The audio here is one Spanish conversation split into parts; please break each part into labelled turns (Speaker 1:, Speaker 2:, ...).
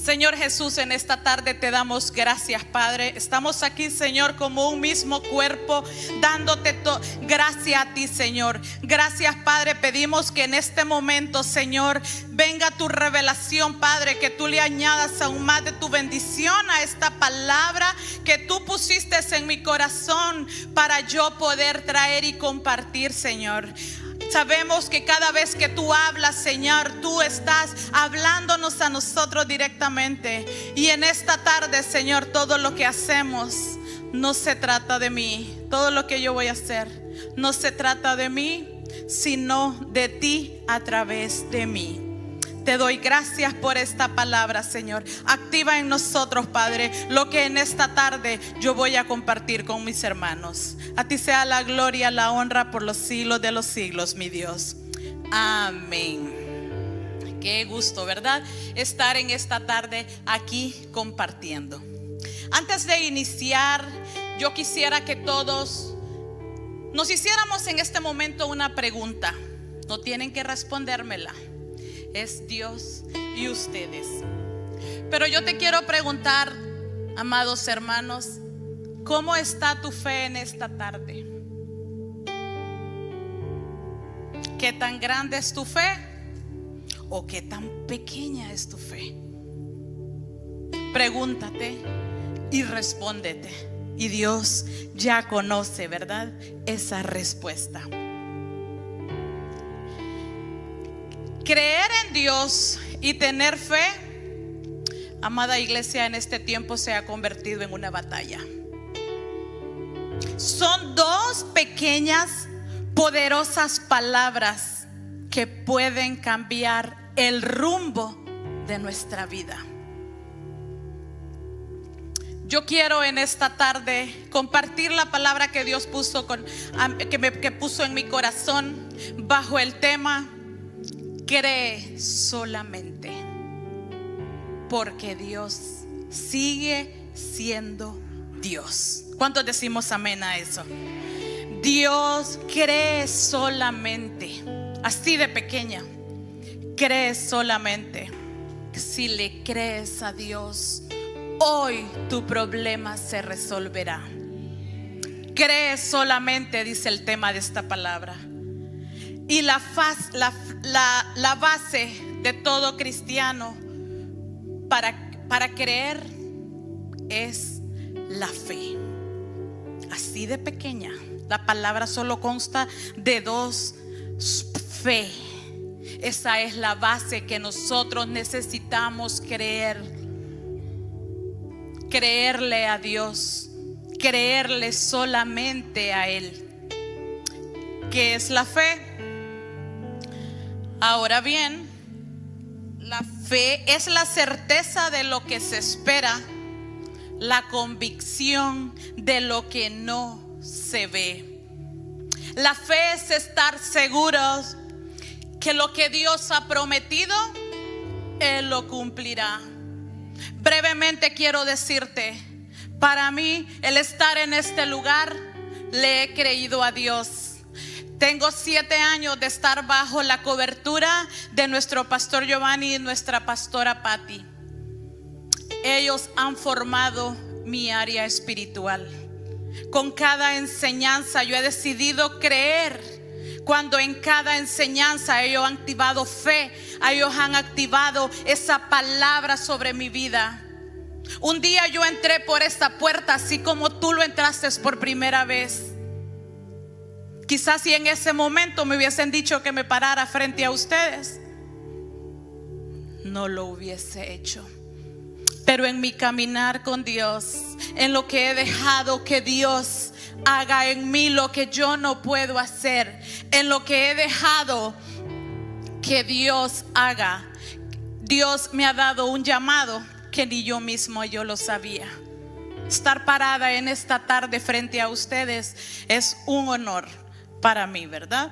Speaker 1: Señor Jesús, en esta tarde te damos gracias, Padre. Estamos aquí, Señor, como un mismo cuerpo, dándote gracias a ti, Señor. Gracias, Padre. Pedimos que en este momento, Señor, venga tu revelación, Padre, que tú le añadas aún más de tu bendición a esta palabra que tú pusiste en mi corazón para yo poder traer y compartir, Señor. Sabemos que cada vez que tú hablas, Señor, tú estás hablándonos a nosotros directamente. Y en esta tarde, Señor, todo lo que hacemos no se trata de mí. Todo lo que yo voy a hacer no se trata de mí, sino de ti a través de mí. Te doy gracias por esta palabra, Señor. Activa en nosotros, Padre, lo que en esta tarde yo voy a compartir con mis hermanos. A ti sea la gloria, la honra por los siglos de los siglos, mi Dios. Amén. Qué gusto, ¿verdad? Estar en esta tarde aquí compartiendo. Antes de iniciar, yo quisiera que todos nos hiciéramos en este momento una pregunta. No tienen que respondérmela. Es Dios y ustedes. Pero yo te quiero preguntar, amados hermanos, ¿cómo está tu fe en esta tarde? ¿Qué tan grande es tu fe? ¿O qué tan pequeña es tu fe? Pregúntate y respóndete. Y Dios ya conoce, ¿verdad?, esa respuesta. Creer en Dios y tener fe, amada iglesia, en este tiempo se ha convertido en una batalla. Son dos pequeñas, poderosas palabras que pueden cambiar el rumbo de nuestra vida. Yo quiero en esta tarde compartir la palabra que Dios puso que puso en mi corazón bajo el tema: cree solamente, porque Dios sigue siendo Dios. ¿Cuántos decimos amén a eso? Dios, cree solamente, así de pequeña. Cree solamente. Si le crees a Dios, hoy tu problema se resolverá. Cree solamente, dice el tema de esta palabra. Y la base de todo cristiano para creer es la fe. Así de pequeña. La palabra solo consta de dos: fe. Esa es la base que nosotros necesitamos creer. Creerle a Dios, creerle solamente a Él. ¿Qué es la fe? Ahora bien, la fe es la certeza de lo que se espera, la convicción de lo que no se ve. La fe es estar seguros que lo que Dios ha prometido, Él lo cumplirá. Brevemente quiero decirte, para mí el estar en este lugar, le he creído a Dios. Tengo 7 años de estar bajo la cobertura de nuestro pastor Giovanni y nuestra pastora Patti. Ellos han formado mi área espiritual. Con cada enseñanza yo he decidido creer. Cuando en cada enseñanza ellos han activado fe, ellos han activado esa palabra sobre mi vida. Un día yo entré por esta puerta así como tú lo entraste por primera vez. Quizás si en ese momento me hubiesen dicho que me parara frente a ustedes, no lo hubiese hecho. Pero en mi caminar con Dios, en lo que he dejado que Dios haga en mí lo que yo no puedo hacer, en lo que he dejado que Dios haga, Dios me ha dado un llamado que ni yo mismo yo lo sabía. Estar parada en esta tarde frente a ustedes es un honor para mí, ¿verdad?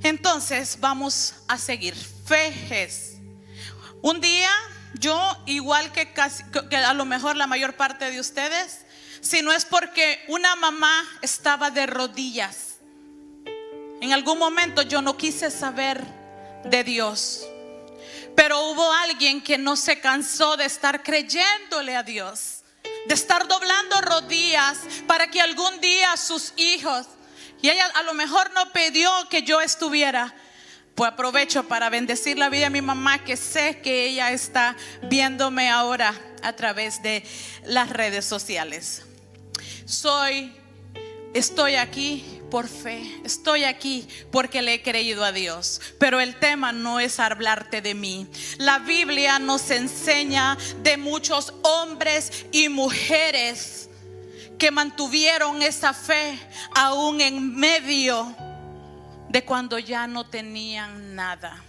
Speaker 1: Entonces vamos a seguir. Fe es. Un día yo, igual que a lo mejor la mayor parte de ustedes, si no es porque una mamá estaba de rodillas, en algún momento yo no quise saber de Dios. Pero hubo alguien que no se cansó de estar creyéndole a Dios, de estar doblando rodillas para que algún día sus hijos, y ella a lo mejor no pidió que yo estuviera, pues aprovecho para bendecir la vida de mi mamá, que sé que ella está viéndome ahora a través de las redes sociales. Estoy aquí por fe, estoy aquí porque le he creído a Dios. Pero el tema no es hablarte de mí. La Biblia nos enseña de muchos hombres y mujeres que mantuvieron esa fe aún en medio de cuando ya no tenían nada.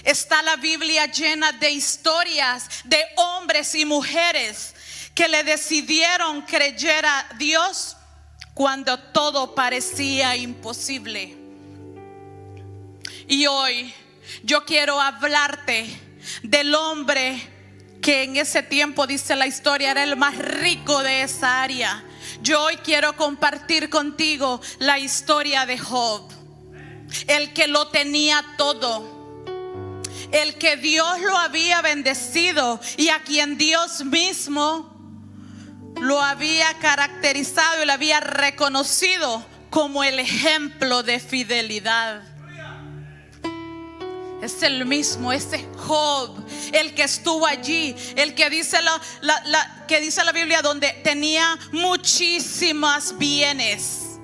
Speaker 1: Está la Biblia llena de historias de hombres y mujeres que le decidieron creer a Dios cuando todo parecía imposible. Y hoy yo quiero hablarte del hombre que en ese tiempo, dice la historia, era el más rico de esa área. Yo hoy quiero compartir contigo la historia de Job, el que lo tenía todo, el que Dios lo había bendecido y a quien Dios mismo lo había caracterizado y lo había reconocido como el ejemplo de fidelidad. Es el mismo, ese Job, el que estuvo allí, el que dice que dice la Biblia, donde tenía muchísimos bienes,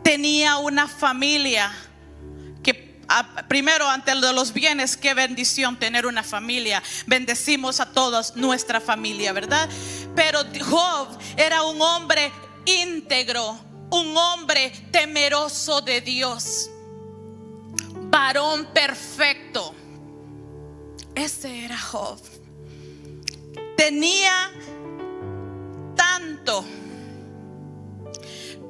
Speaker 1: tenía una familia. Que primero, antes de los bienes, qué bendición tener una familia. Bendecimos a todos nuestra familia, ¿verdad? Pero Job era un hombre íntegro, un hombre temeroso de Dios, varón perfecto. Ese era Job. Tenía tanto,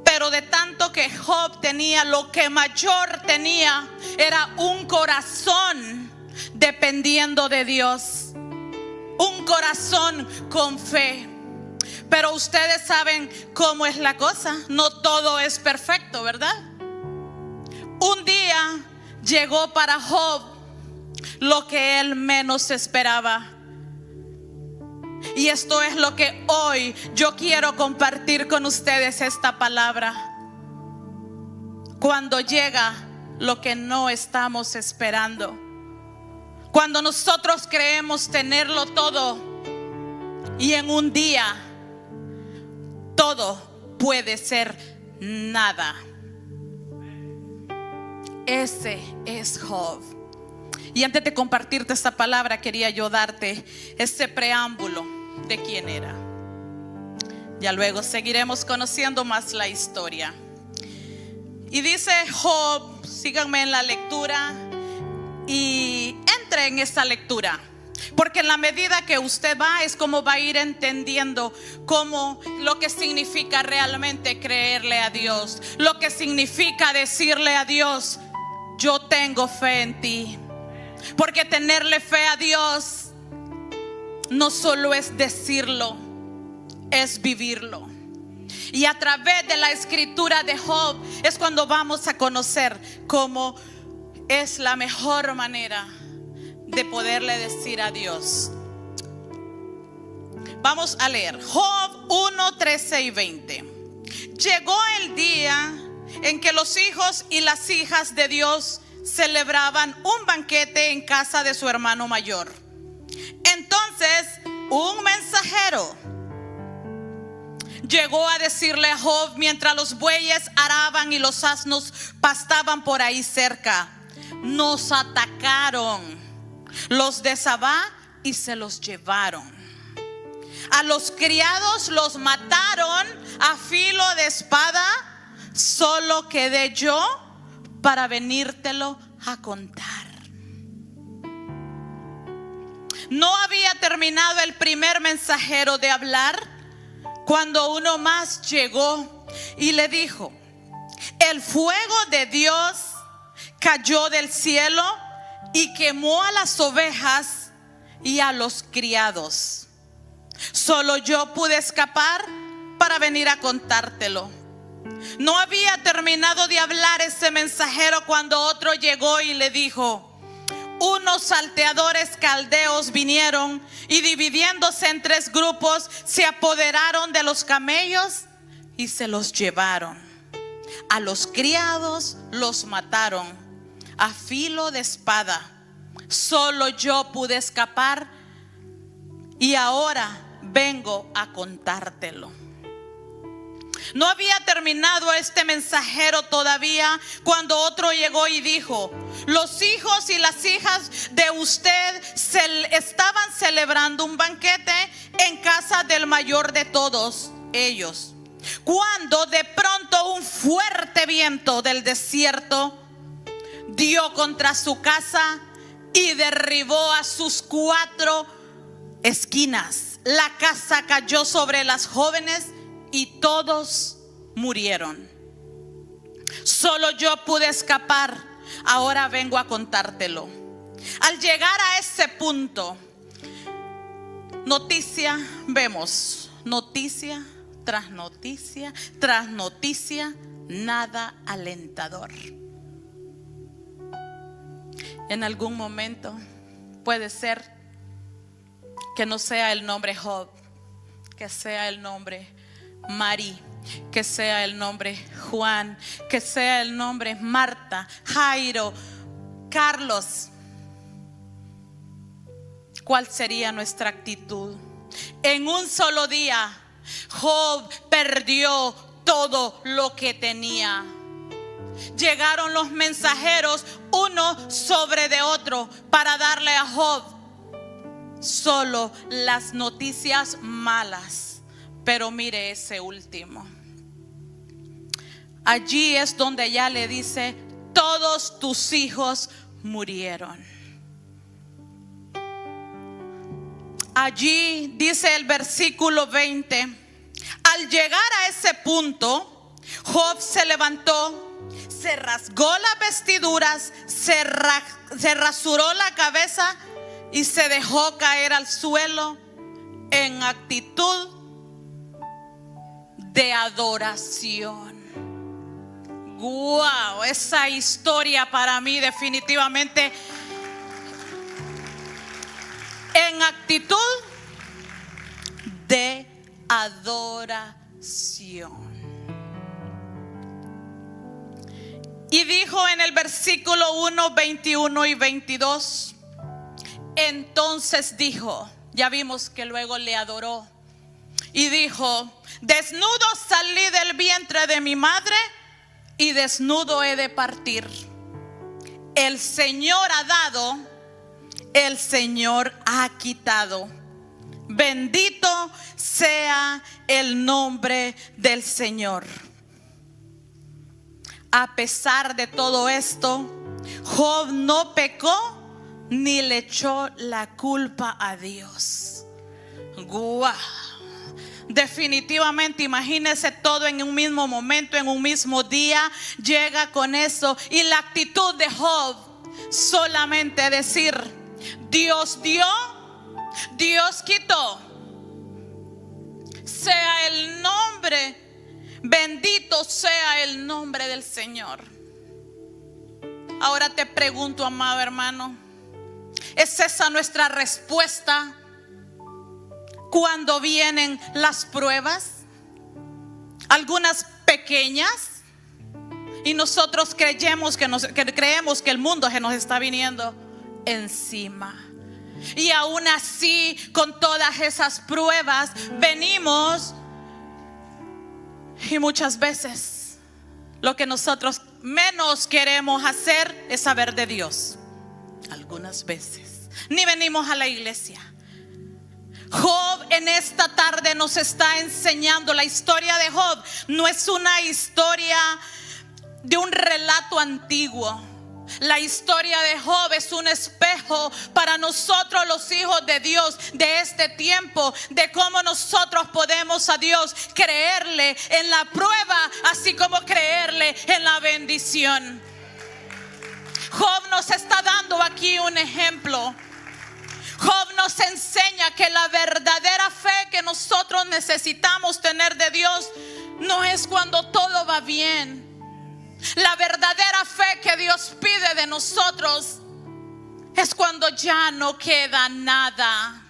Speaker 1: pero de tanto que Job tenía, lo que mayor tenía era un corazón dependiendo de Dios, un corazón con fe. Pero ustedes saben cómo es la cosa, no todo es perfecto, ¿verdad? Un día llegó para Job lo que él menos esperaba. Y esto es lo que hoy yo quiero compartir con ustedes, esta palabra. Cuando llega lo que no estamos esperando, cuando nosotros creemos tenerlo todo y en un día todo puede ser nada. Ese es Job. Y antes de compartirte esta palabra, quería yo darte este preámbulo de quién era. Ya luego seguiremos conociendo más la historia. Y dice Job, síganme en la lectura y entre en esta lectura, porque en la medida que usted va, es como va a ir entendiendo cómo lo que significa realmente creerle a Dios, lo que significa decirle a Dios: yo tengo fe en ti. Porque tenerle fe a Dios no solo es decirlo, es vivirlo. Y a través de la escritura de Job es cuando vamos a conocer cómo es la mejor manera de poderle decir a Dios. Vamos a leer Job 1, 13 y 20. Llegó el día en que los hijos y las hijas de Dios celebraban un banquete en casa de su hermano mayor. Entonces un mensajero llegó a decirle a Job mientras los bueyes araban y los asnos pastaban por ahí cerca: nos atacaron los de Sabá y se los llevaron. A los criados los mataron a filo de espada. Solo quedé yo para venírtelo a contar. No había terminado el primer mensajero de hablar cuando uno más llegó y le dijo: el fuego de Dios cayó del cielo y quemó a las ovejas y a los criados. Solo yo pude escapar para venir a contártelo. No había terminado de hablar ese mensajero cuando otro llegó y le dijo: unos salteadores caldeos vinieron y dividiéndose en 3 grupos, se apoderaron de los camellos y se los llevaron. A los criados los mataron a filo de espada. Solo yo pude escapar y ahora vengo a contártelo. No había terminado este mensajero todavía cuando otro llegó y dijo: los hijos y las hijas de usted estaban celebrando un banquete en casa del mayor de todos ellos, cuando de pronto un fuerte viento del desierto dio contra su casa y derribó a sus 4 esquinas. La casa cayó sobre las jóvenes y todos murieron. Solo yo pude escapar. Ahora vengo a contártelo. Al llegar a ese punto, noticia, vemos noticia tras noticia tras noticia, nada alentador. En algún momento puede ser que no sea el nombre Job, que sea el nombre Mari, que sea el nombre Juan, que sea el nombre Marta, Jairo, Carlos. ¿Cuál sería nuestra actitud? En un solo día, Job perdió todo lo que tenía. Llegaron los mensajeros uno sobre de otro para darle a Job solo las noticias malas. Pero mire ese último. Allí es donde ya le dice: todos tus hijos murieron. Allí dice el versículo 20: al llegar a ese punto, Job se levantó, se rasgó las vestiduras, se rasuró la cabeza y se dejó caer al suelo en actitud de adoración. Wow, esa historia para mí definitivamente en actitud de adoración. Y dijo en el versículo 1, 21 y 22: entonces dijo, ya vimos que luego le adoró, y dijo: desnudo salí del vientre de mi madre y desnudo he de partir. El Señor ha dado, el Señor ha quitado. Bendito sea el nombre del Señor. A pesar de todo esto, Job no pecó ni le echó la culpa a Dios. ¡Guau! Definitivamente, imagínese todo en un mismo momento, en un mismo día. Llega con eso y la actitud de Job solamente decir: Dios dio, Dios quitó. Sea el nombre, bendito sea el nombre del Señor. Ahora te pregunto, amado hermano, ¿es esa nuestra respuesta cuando vienen las pruebas? Algunas pequeñas, y nosotros creemos que el mundo se nos está viniendo encima. Y aún así, con todas esas pruebas, venimos y muchas veces lo que nosotros menos queremos hacer es saber de Dios. Algunas veces ni venimos a la iglesia. Job en esta tarde nos está enseñando. La historia de Job no es una historia de un relato antiguo. La historia de Job es un espejo para nosotros, los hijos de Dios de este tiempo, de cómo nosotros podemos a Dios creerle en la prueba, así como creerle en la bendición. Job nos está dando aquí un ejemplo. Job nos enseña que la verdadera fe que nosotros necesitamos tener de Dios no es cuando todo va bien. La verdadera fe que Dios pide de nosotros es cuando ya no queda nada.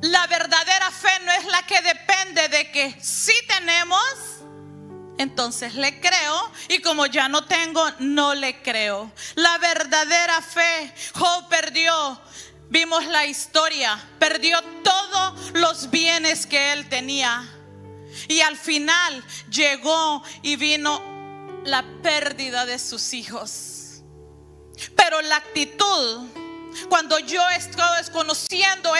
Speaker 1: La verdadera fe no es la que depende de que sí tenemos, entonces le creo, y como ya no tengo, no le creo. La verdadera fe, Job perdió, vimos la historia, perdió todos los bienes que él tenía, y al final llegó y vino la pérdida de sus hijos. Pero la actitud, cuando yo estoy conociendo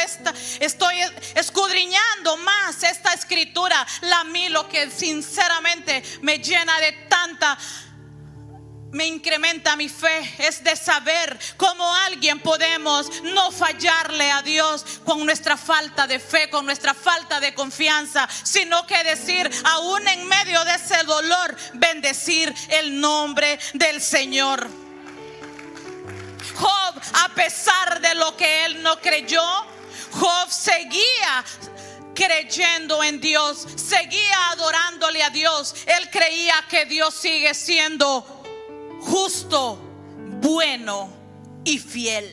Speaker 1: estoy escudriñando más esta escritura, a mí lo que sinceramente me llena de me incrementa mi fe, es de saber cómo alguien podemos no fallarle a Dios con nuestra falta de fe, con nuestra falta de confianza, sino que decir, aún en medio de ese dolor, bendecir el nombre del Señor. Job, a pesar de lo que él no creyó, Job seguía creyendo en Dios, seguía adorándole a Dios. Él creía que Dios sigue siendo justo, bueno y fiel.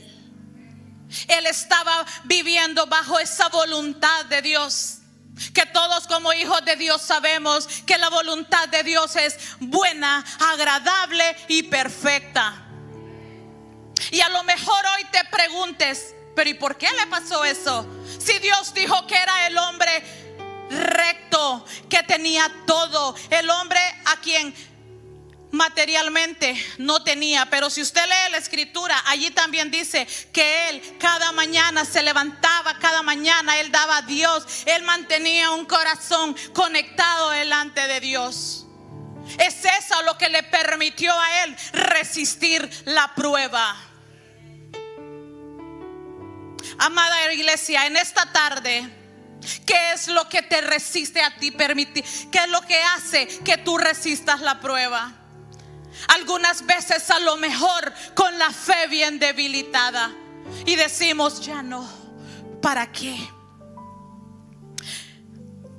Speaker 1: Él estaba viviendo bajo esa voluntad de Dios, que todos como hijos de Dios sabemos que la voluntad de Dios es buena, agradable y perfecta. Y a lo mejor hoy te preguntes, pero ¿y por qué le pasó eso? Si Dios dijo que era el hombre recto, que tenía todo, el hombre a quien materialmente no tenía. Pero si usted lee la escritura, allí también dice que él cada mañana se levantaba, cada mañana él daba a Dios, él mantenía un corazón conectado delante de Dios. Es eso lo que le permitió a él resistir la prueba. Amada iglesia, en esta tarde, ¿qué es lo que te resiste a ti permitir? ¿Qué es lo que hace que tú resistas la prueba? Algunas veces a lo mejor con la fe bien debilitada y decimos, ya no, ¿para qué?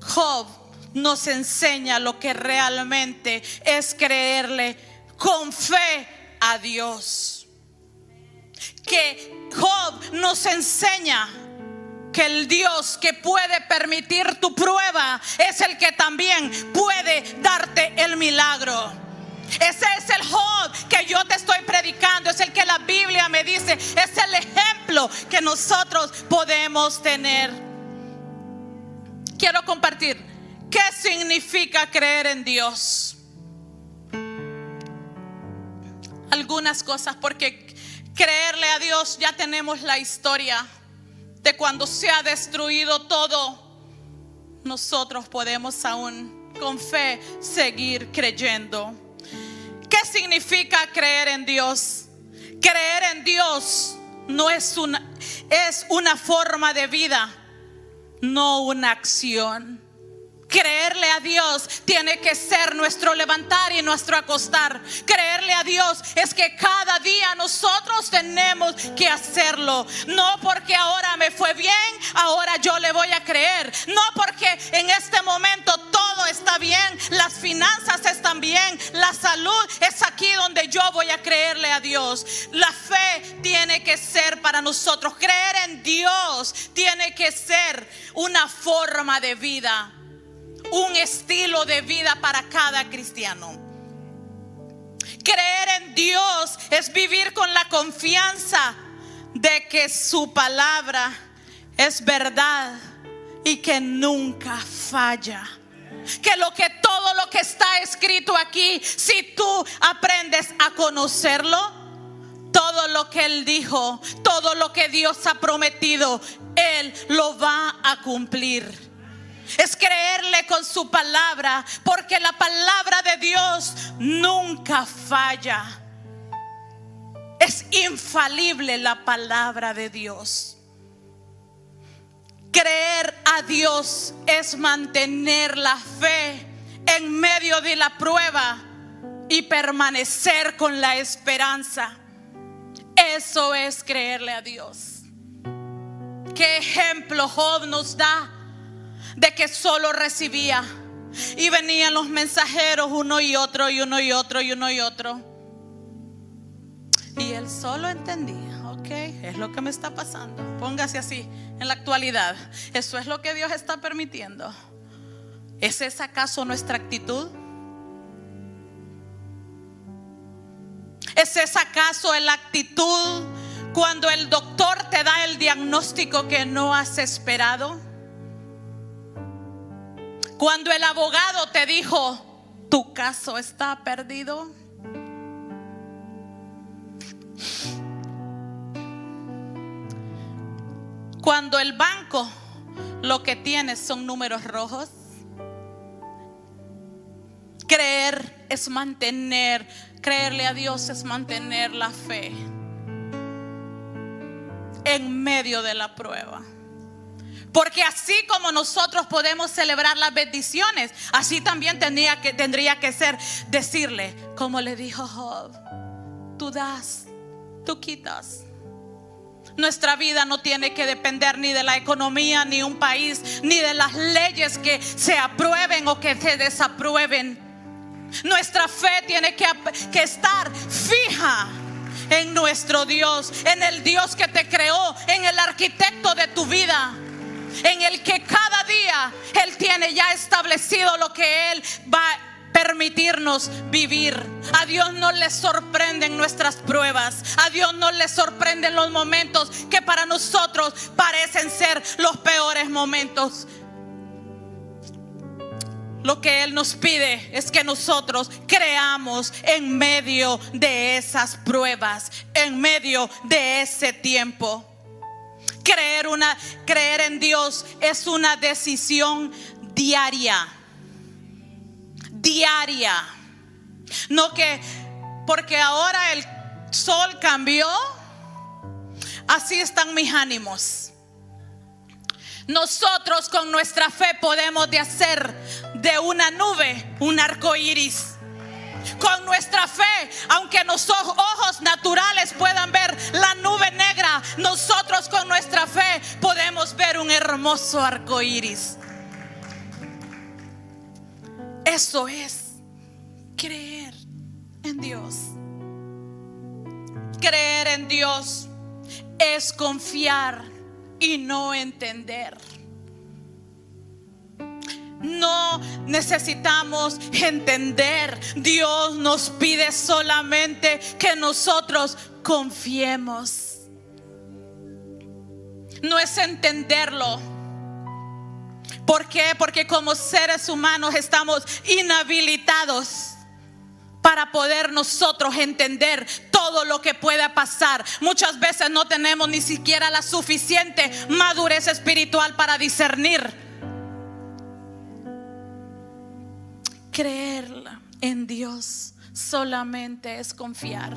Speaker 1: Job nos enseña lo que realmente es creerle con fe a Dios. Que Job nos enseña que el Dios que puede permitir tu prueba es el que también puede darte el milagro. Ese es el Job que yo te estoy predicando, es el que la Biblia me dice, es el ejemplo que nosotros podemos tener. Quiero compartir qué significa creer en Dios. Algunas cosas, porque creerle a Dios ya tenemos la historia de cuando se ha destruido todo. Nosotros podemos aún con fe seguir creyendo. ¿Qué significa creer en Dios? Creer en Dios no es una forma de vida, no una acción. Creerle a Dios tiene que ser nuestro levantar y nuestro acostar. Creerle a Dios es que cada día nosotros tenemos que hacerlo. No porque ahora me fue bien, ahora yo le voy a creer. No porque en este momento todo está bien, las finanzas están bien, la salud es aquí donde yo voy a creerle a Dios. La fe tiene que ser para nosotros. Creer en Dios tiene que ser una forma de vida, un estilo de vida para cada cristiano. Creer en Dios es vivir con la confianza de que su palabra es verdad y que nunca falla. Que todo lo que está escrito aquí, si tú aprendes a conocerlo, todo lo que Él dijo, todo lo que Dios ha prometido, Él lo va a cumplir. Es creerle con su palabra, porque la palabra de Dios nunca falla. Es infalible la palabra de Dios. Creer a Dios es mantener la fe en medio de la prueba y permanecer con la esperanza. Eso es creerle a Dios. ¿Qué ejemplo Job nos da de que solo recibía y venían los mensajeros uno y otro y uno y otro y uno y otro? Y él solo entendía, ok, es lo que me está pasando. Póngase así en la actualidad. Eso es lo que Dios está permitiendo. ¿Es esa acaso nuestra actitud? ¿Es esa acaso la actitud cuando el doctor te da el diagnóstico que no has esperado? Cuando el abogado te dijo, tu caso está perdido. Cuando el banco lo que tiene son números rojos. Creer es mantener, creerle a Dios es mantener la fe en medio de la prueba. Porque así como nosotros podemos celebrar las bendiciones, así también tendría que ser decirle, como le dijo Job, tú das, tú quitas. Nuestra vida no tiene que depender ni de la economía, ni un país, ni de las leyes que se aprueben o que se desaprueben. Nuestra fe tiene que estar fija en nuestro Dios, en el Dios que te creó, en el arquitecto de tu vida, en el que cada día Él tiene ya establecido lo que Él va a permitirnos vivir. A Dios no le sorprenden nuestras pruebas. A Dios no le sorprenden los momentos que para nosotros parecen ser los peores momentos. Lo que Él nos pide es que nosotros creamos en medio de esas pruebas, en medio de ese tiempo. Creer en Dios es una decisión diaria. No que porque ahora el sol cambió, así están mis ánimos. Nosotros con nuestra fe podemos hacer de una nube un arco iris. Con nuestra fe, aunque nuestros ojos naturales puedan ver la nube negra, nosotros con nuestra fe podemos ver un hermoso arco iris. Eso es creer en Dios. Creer en Dios es confiar y no entender. No necesitamos entender. Dios nos pide solamente que nosotros confiemos. No es entenderlo. ¿Por qué? Porque como seres humanos estamos inhabilitados para poder nosotros entender todo lo que pueda pasar. Muchas veces no tenemos ni siquiera la suficiente madurez espiritual para discernir. Creer en Dios solamente es confiar.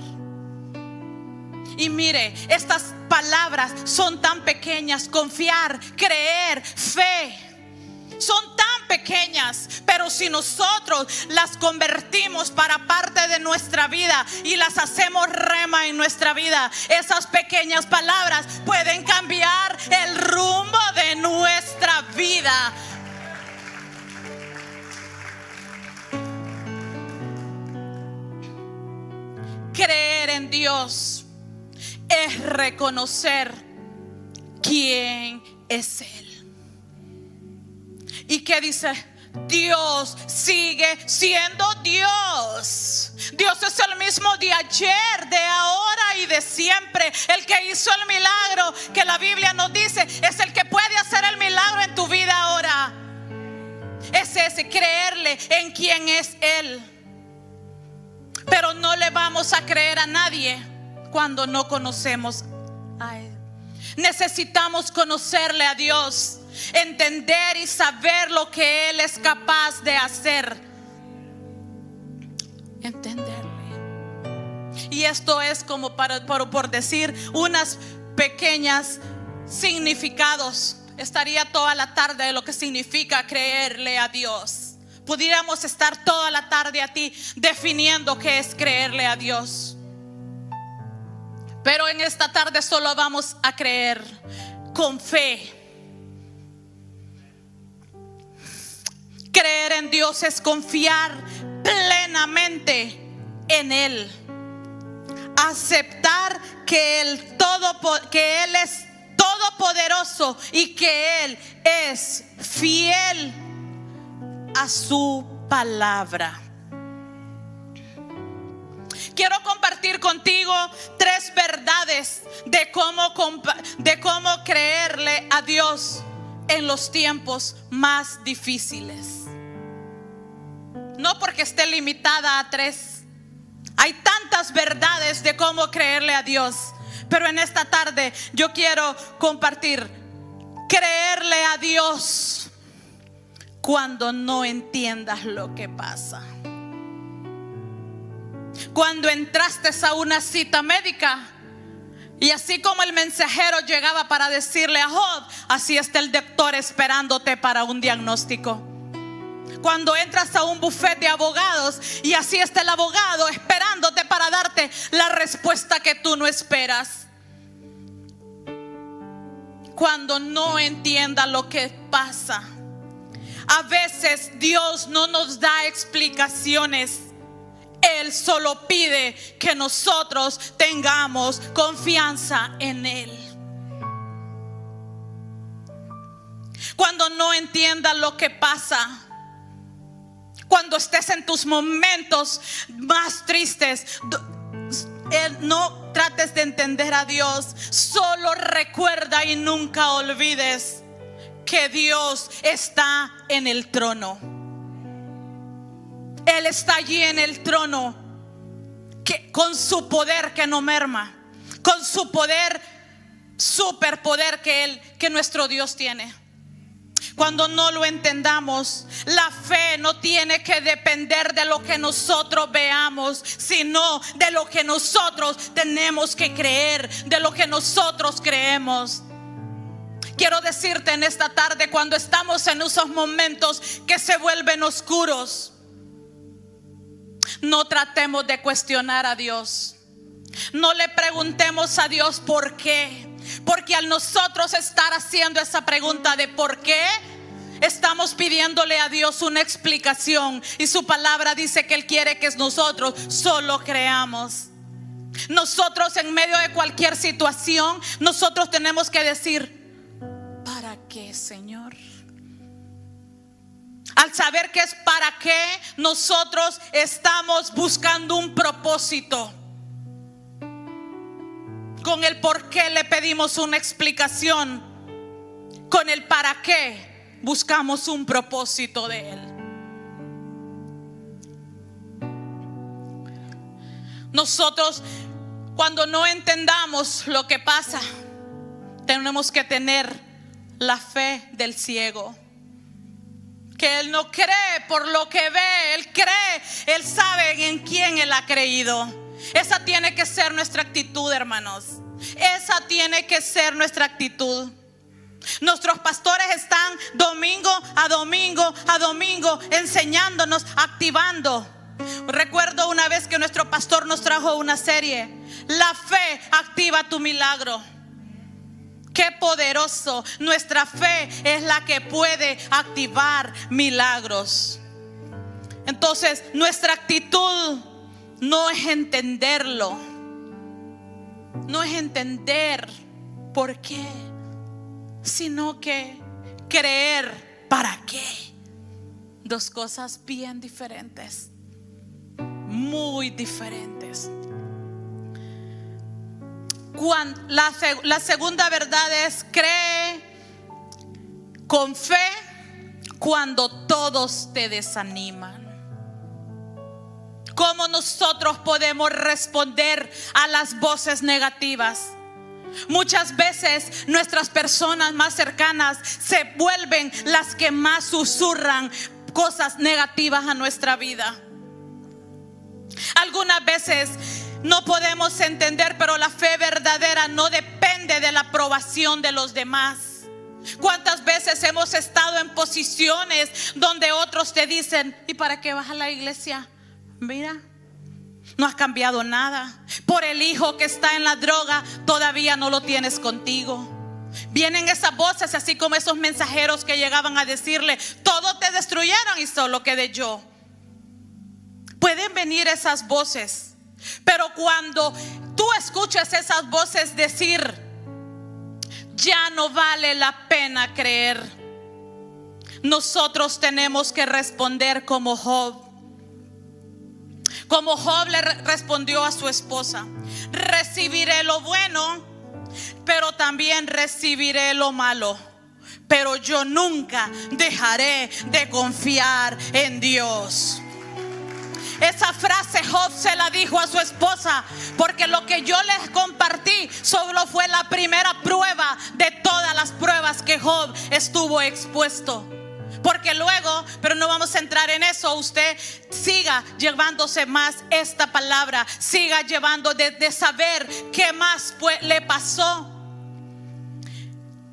Speaker 1: Y mire, estas palabras son tan pequeñas: confiar, creer, fe. Son tan pequeñas, pero si nosotros las convertimos para parte de nuestra vida y las hacemos rema en nuestra vida, esas pequeñas palabras pueden cambiar el rumbo de nuestra vida. Creer en Dios es reconocer quién es Él. ¿Y qué dice? Dios sigue siendo Dios. Dios es el mismo de ayer, de ahora y de siempre. El que hizo el milagro que la Biblia nos dice es el que puede hacer el milagro en tu vida ahora. Es ese, creerle en quién es Él. Pero no le vamos a creer a nadie cuando no conocemos a Él. Necesitamos conocerle a Dios, entender y saber lo que Él es capaz de hacer. Entenderle. Y esto es como por decir unas pequeñas significados. Estaría toda la tarde de lo que significa creerle a Dios. Pudiéramos estar toda la tarde a ti definiendo qué es creerle a Dios. Pero en esta tarde solo vamos a creer con fe. Creer en Dios es confiar plenamente en Él. aceptar que Él es todopoderoso y que Él es fiel a su palabra. Quiero compartir contigo 3 verdades de cómo creerle a Dios en los tiempos más difíciles. No porque esté limitada a 3. Hay tantas verdades de cómo creerle a Dios. Pero en esta tarde yo quiero compartir creerle a Dios cuando no entiendas lo que pasa. Cuando entraste a una cita médica y así como el mensajero llegaba para decirle a Job, así está el doctor esperándote para un diagnóstico. Cuando entras a un buffet de abogados y así está el abogado esperándote para darte la respuesta que tú no esperas. Cuando no entiendas lo que pasa, a veces Dios no nos da explicaciones. Él solo pide que nosotros tengamos confianza en Él. Cuando no entiendas lo que pasa, cuando estés en tus momentos más tristes, no trates de entender a Dios. Solo recuerda y nunca olvides que Dios está en el trono. Él está allí en el trono, con su poder que no merma, con su poder, superpoder que nuestro Dios tiene. Cuando no lo entendamos, la fe no tiene que depender de lo que nosotros veamos, sino de lo que nosotros tenemos que creer, de lo que nosotros creemos. Quiero decirte en esta tarde, cuando estamos en esos momentos que se vuelven oscuros, no tratemos de cuestionar a Dios. No le preguntemos a Dios por qué. Porque al nosotros estar haciendo esa pregunta de por qué, estamos pidiéndole a Dios una explicación. Y su palabra dice que Él quiere que nosotros solo creamos. Nosotros en medio de cualquier situación, nosotros tenemos que decir: ¿para qué, Señor? Al saber que es para qué, nosotros estamos buscando un propósito. Con el por qué le pedimos una explicación. Con el para qué buscamos un propósito de Él. Nosotros, cuando no entendamos lo que pasa, tenemos que tener la fe del ciego, que Él no cree por lo que ve, Él cree, Él sabe en quién Él ha creído. Esa tiene que ser nuestra actitud, hermanos. Esa tiene que ser nuestra actitud. Nuestros pastores están domingo a domingo enseñándonos, activando. Recuerdo una vez que nuestro pastor nos trajo una serie: La fe activa tu milagro. Qué poderoso. Nuestra fe es la que puede activar milagros. Entonces, nuestra actitud no es entenderlo, no es entender por qué, sino que creer para qué. Dos cosas bien diferentes, muy diferentes. La segunda verdad es: cree con fe cuando todos te desaniman. ¿Cómo nosotros podemos responder a las voces negativas? Muchas veces nuestras personas más cercanas se vuelven las que más susurran cosas negativas a nuestra vida. Algunas veces no podemos entender, pero la fe verdadera no depende de la aprobación de los demás. ¿Cuántas veces hemos estado en posiciones donde otros te dicen: ¿y para qué vas a la iglesia? Mira, no has cambiado nada. Por el hijo que está en la droga, todavía no lo tienes contigo. Vienen esas voces, así como esos mensajeros que llegaban a decirle: todo te destruyeron y solo quedé yo. Pueden venir esas voces, pero cuando tú escuches esas voces decir: ya no vale la pena creer, nosotros tenemos que responder como Job. Como Job le respondió a su esposa: recibiré lo bueno, pero también recibiré lo malo, pero yo nunca dejaré de confiar en Dios. Esa frase Job se la dijo a su esposa, porque lo que yo les compartí solo fue la primera prueba de todas las pruebas que Job estuvo expuesto. Porque luego, pero no vamos a entrar en eso, usted siga llevándose más esta palabra, siga llevando de saber qué más le pasó.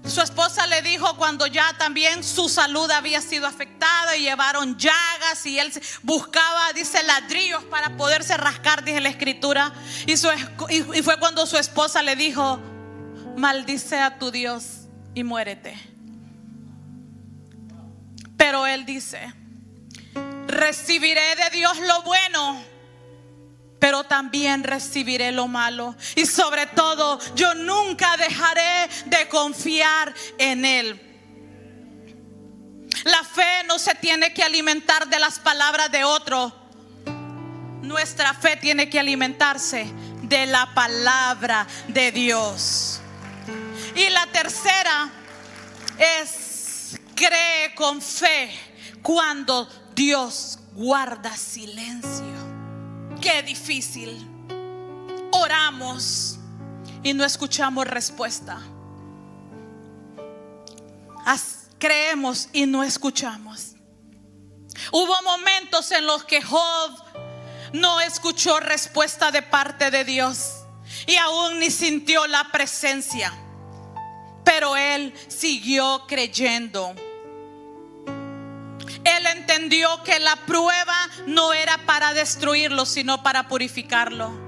Speaker 1: Su esposa le dijo, cuando ya también su salud había sido afectada y llevaron llagas y él buscaba, dice, ladrillos para poderse rascar, dice la escritura. Y fue cuando su esposa le dijo: maldice a tu Dios y muérete. Pero él dice: recibiré de Dios lo bueno, pero también recibiré lo malo. Y sobre todo, yo nunca dejaré de confiar en Él. La fe no se tiene que alimentar de las palabras de otro. Nuestra fe tiene que alimentarse de la palabra de Dios. Y la tercera es: cree con fe cuando Dios guarda silencio. Qué difícil. Oramos y no escuchamos respuesta. Creemos y no escuchamos. Hubo momentos en los que Job no escuchó respuesta de parte de Dios y aún ni sintió la presencia, pero él siguió creyendo. Él entendió que la prueba no era para destruirlo, sino para purificarlo.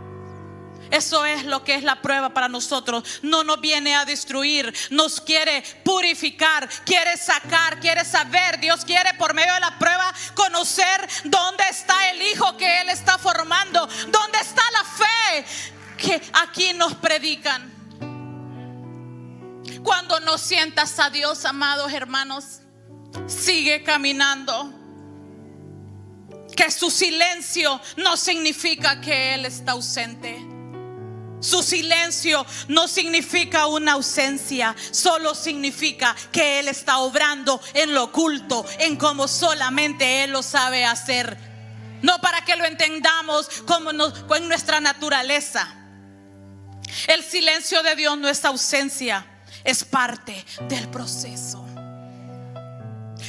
Speaker 1: Eso es lo que es la prueba para nosotros. No nos viene a destruir, nos quiere purificar, quiere sacar, quiere saber. Dios quiere, por medio de la prueba, conocer dónde está el hijo que Él está formando, dónde está la fe que aquí nos predican. Cuando no sientas a Dios, amados hermanos, sigue caminando. Que su silencio no significa que Él está ausente. Su silencio no significa una ausencia, solo significa que Él está obrando en lo oculto, en como solamente Él lo sabe hacer. No para que lo entendamos como en nuestra naturaleza. El silencio de Dios no es ausencia, es parte del proceso.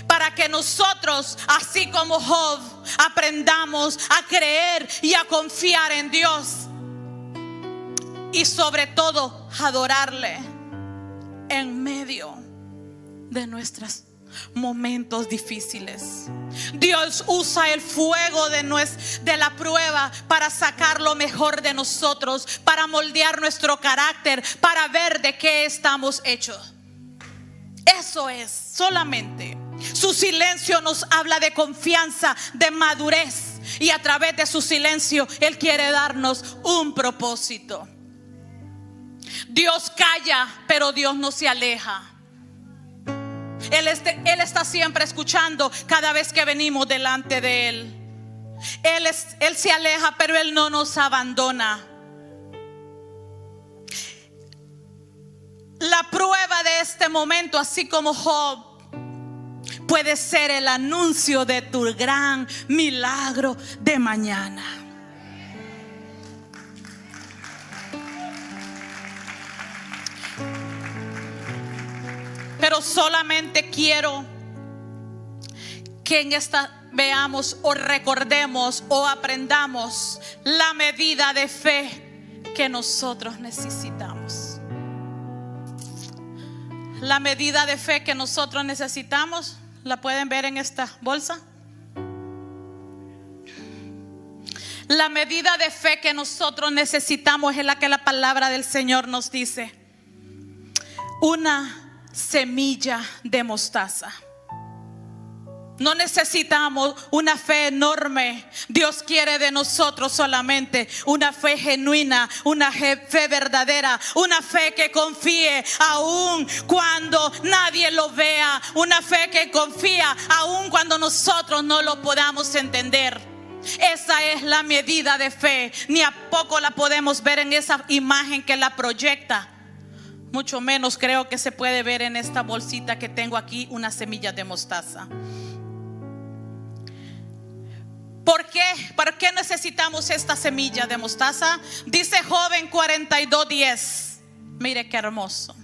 Speaker 1: Para que nosotros, así como Job, aprendamos a creer y a confiar en Dios. Y sobre todo, adorarle en medio de nuestros momentos difíciles. Dios usa el fuego de la prueba para sacar lo mejor de nosotros, para moldear nuestro carácter, para ver de qué estamos hechos. Eso es solamente. Su silencio nos habla de confianza, de madurez, y a través de su silencio Él quiere darnos un propósito. Dios calla, pero Dios no se aleja. Él está siempre escuchando cada vez que venimos delante de Él. Él se aleja, pero Él no nos abandona. La prueba de este momento, así como Job, puede ser el anuncio de tu gran milagro de mañana. Pero solamente quiero que en esta veamos o recordemos o aprendamos la medida de fe que nosotros necesitamos. La medida de fe que nosotros necesitamos, ¿la pueden ver en esta bolsa? La medida de fe que nosotros necesitamos es la que la palabra del Señor nos dice: una semilla de mostaza. No necesitamos una fe enorme. Dios quiere de nosotros solamente una fe genuina, una fe verdadera, una fe que confíe aun cuando nadie lo vea, una fe que confía aun cuando nosotros no lo podamos entender. Esa es la medida de fe. Ni a poco la podemos ver en esa imagen que la proyecta. Mucho menos creo que se puede ver en esta bolsita que tengo aquí, una semilla de mostaza. ¿Por qué? ¿Para qué necesitamos esta semilla de mostaza? Dice Job en 42:10. Mire qué hermoso.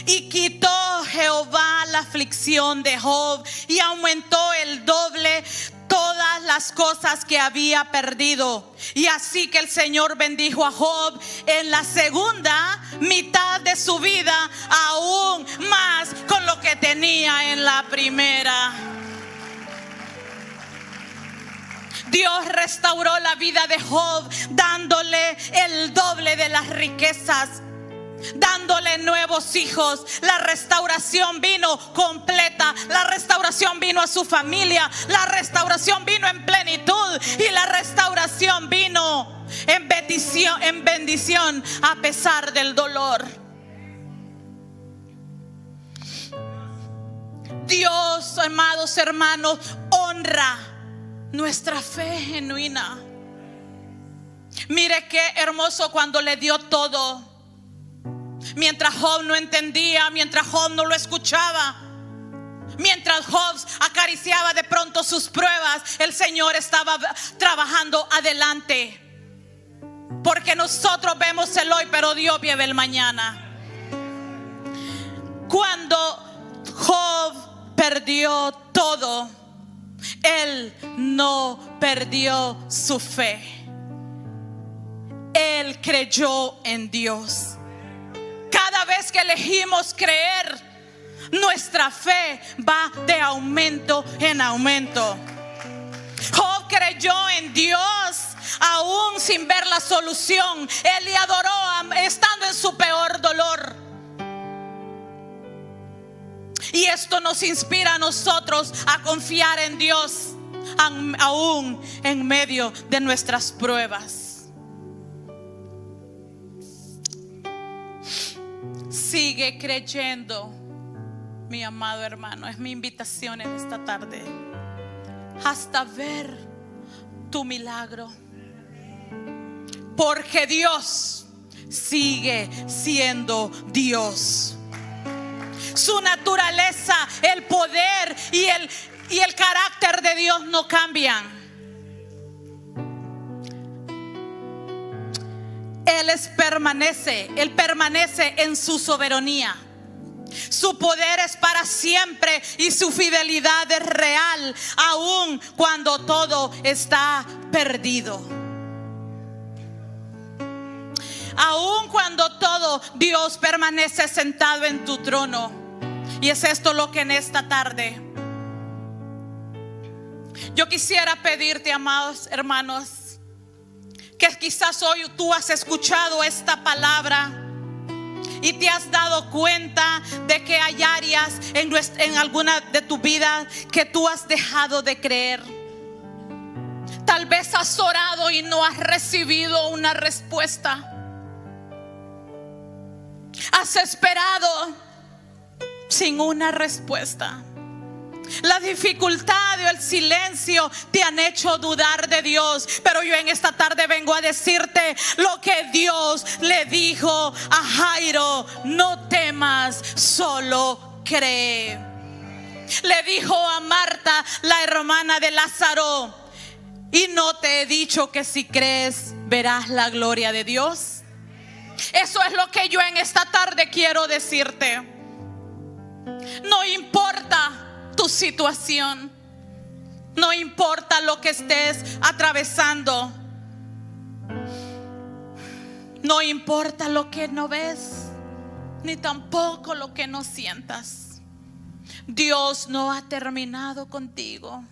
Speaker 1: Y quitó Jehová la aflicción de Job y aumentó el doble todas las cosas que había perdido. Y así que el Señor bendijo a Job en la segunda mitad de su vida, aún más con lo que tenía en la primera. Dios restauró la vida de Job, dándole el doble de las riquezas, dándole nuevos hijos. La restauración vino completa. La restauración vino a su familia. La restauración vino en plenitud. Y la restauración vino en bendición a pesar del dolor. Dios, amados hermanos, honra nuestra fe genuina. Mire qué hermoso cuando le dio todo. Mientras Job no entendía, mientras Job no lo escuchaba, mientras Job acariciaba de pronto sus pruebas, el Señor estaba trabajando adelante. Porque nosotros vemos el hoy, pero Dios ve el mañana. Cuando Job perdió todo, él no perdió su fe. Él creyó en Dios. Cada vez que elegimos creer, nuestra fe va de aumento en aumento. Job creyó en Dios aún sin ver la solución. Él le adoró estando en su peor dolor. Y esto nos inspira a nosotros a confiar en Dios aún en medio de nuestras pruebas. Sigue creyendo, mi amado hermano. Es mi invitación en esta tarde, hasta ver tu milagro. Porque Dios sigue siendo Dios. Su naturaleza, el poder y el carácter de Dios no cambian. Él permanece en su soberanía. Su poder es para siempre y su fidelidad es real, aun cuando todo está perdido. Aun cuando todo, Dios permanece sentado en tu trono. Y es esto lo que en esta tarde yo quisiera pedirte, amados hermanos, que quizás hoy tú has escuchado esta palabra y te has dado cuenta de que hay áreas en alguna de tu vida que tú has dejado de creer. Tal vez has orado y no has recibido una respuesta. Has esperado sin una respuesta. La dificultad o el silencio te han hecho dudar de Dios. Pero yo en esta tarde vengo a decirte lo que Dios le dijo a Jairo: no temas, solo cree. Le dijo a Marta, la hermana de Lázaro: y no te he dicho que si crees verás la gloria de Dios. Eso es lo que yo en esta tarde quiero decirte. No importa tu situación, no importa lo que estés atravesando, no importa lo que no ves, ni tampoco lo que no sientas. Dios no ha terminado contigo.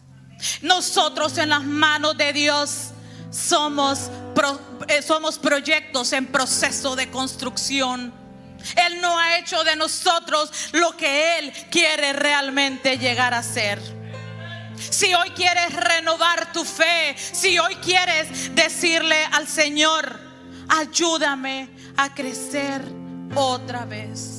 Speaker 1: Nosotros en las manos de Dios somos proyectos en proceso de construcción. Él no ha hecho de nosotros lo que Él quiere realmente llegar a ser. si hoy quieres renovar tu fe, si hoy quieres decirle al Señor, ayúdame a crecer otra vez.